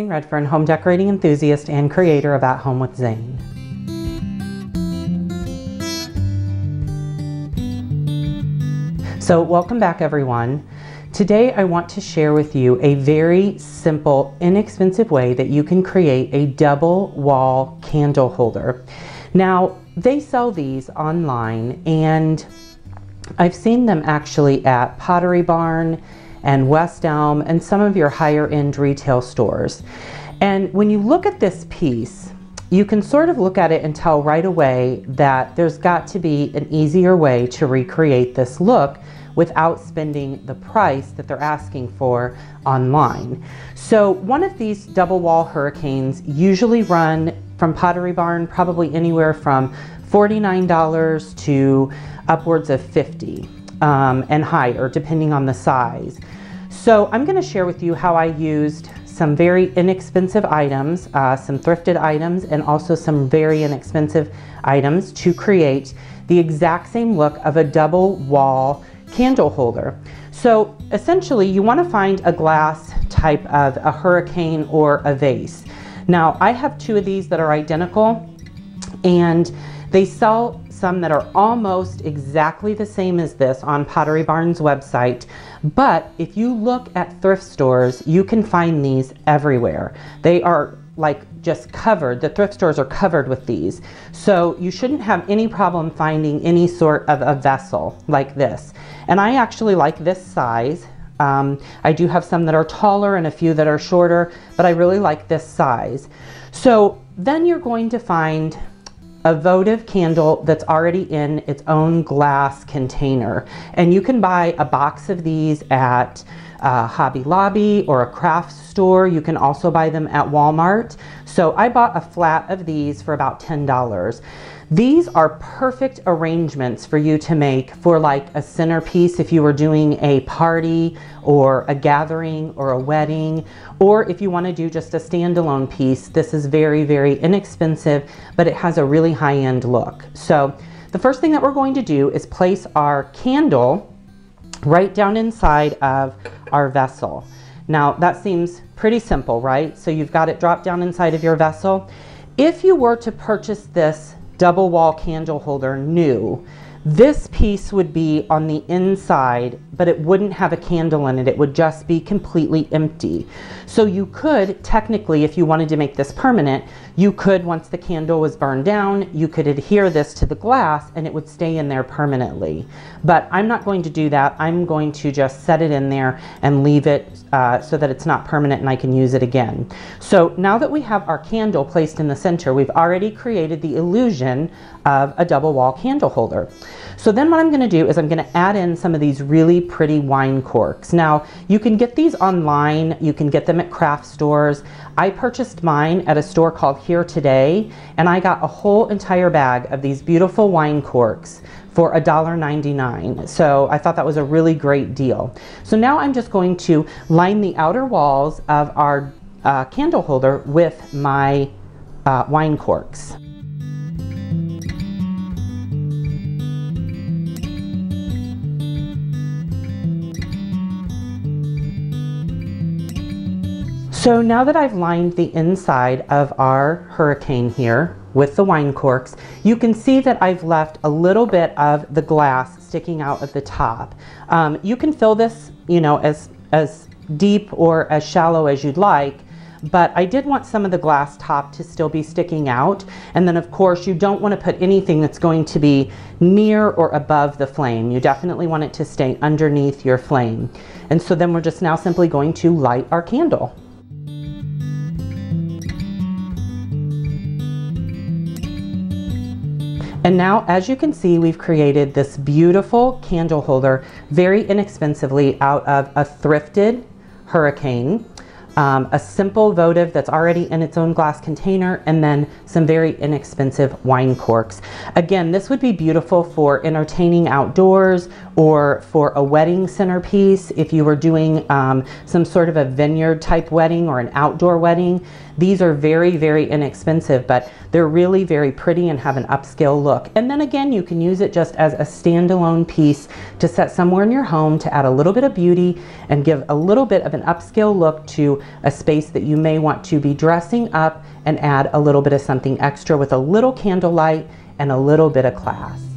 Zane Redfern, home decorating enthusiast and creator of At Home with Zane. So welcome back, everyone. Today I want to share with you a very simple, inexpensive way that you can create a double wall candle holder. Now, they sell these online, and I've seen them actually at Pottery Barn and West Elm and some of your higher end retail stores. And when you look at this piece, you can sort of look at it and tell right away that there's got to be an easier way to recreate this look without spending the price that they're asking for online. So one of these double wall hurricanes usually run from Pottery Barn probably anywhere from $49 to upwards of $50 and higher, depending on the size. So I'm going to share with you how I used some very inexpensive items, some thrifted items, and also some very inexpensive items to create the exact same look of a double wall candle holder. So essentially you want to find a glass type of a hurricane or a vase. Now I have two of these that are identical, and they sell some that are almost exactly the same as this on Pottery Barn's website, but if you look at thrift stores, you can find these everywhere. They are like just covered. The thrift stores are covered with these. So you shouldn't have any problem finding any sort of a vessel like this. And I actually like this size. I do have some that are taller and a few that are shorter, but I really like this size. So then you're going to find a votive candle that's already in its own glass container. And you can buy a box of these at Hobby Lobby or a craft store. You can also buy them at Walmart. So I bought a flat of these for about $10. These are perfect arrangements for you to make for like a centerpiece if you were doing a party or a gathering or a wedding, or if you want to do just a standalone piece. This is very, very inexpensive, but it has a really high-end look. So the first thing that we're going to do is place our candle right down inside of our vessel. Now that seems pretty simple, right? So you've got it dropped down inside of your vessel. If you were to purchase this double wall candle holder new, this piece would be on the inside, but it wouldn't have a candle in it. It would just be completely empty. So you could technically, if you wanted to make this permanent, you could, once the candle was burned down, you could adhere this to the glass and it would stay in there permanently. But I'm not going to do that. I'm going to just set it in there and leave it so that it's not permanent and I can use it again. So now that we have our candle placed in the center, we've already created the illusion of a double wall candle holder. So then what I'm going to do is I'm going to add in some of these really pretty wine corks. Now you can get these online, you can get them at craft stores. I purchased mine at a store called Here Today, and I got a whole entire bag of these beautiful wine corks for $1.99. So I thought that was a really great deal. So now I'm just going to line the outer walls of our candle holder with my wine corks. So now that I've lined the inside of our hurricane here with the wine corks, you can see that I've left a little bit of the glass sticking out of the top. You can fill this, you know, as deep or as shallow as you'd like, but I did want some of the glass top to still be sticking out. And then of course you don't want to put anything that's going to be near or above the flame. You definitely want it to stay underneath your flame. And so then we're just now simply going to light our candle. And now, as you can see, we've created this beautiful candle holder very inexpensively out of a thrifted hurricane, a simple votive that's already in its own glass container, and then some very inexpensive wine corks. Again, this would be beautiful for entertaining outdoors or for a wedding centerpiece. If you were doing some sort of a vineyard type wedding or an outdoor wedding, these are very, very inexpensive, but they're really very pretty and have an upscale look. And then again, you can use it just as a standalone piece to set somewhere in your home to add a little bit of beauty and give a little bit of an upscale look to a space that you may want to be dressing up and add a little bit of something extra with a little candlelight and a little bit of class.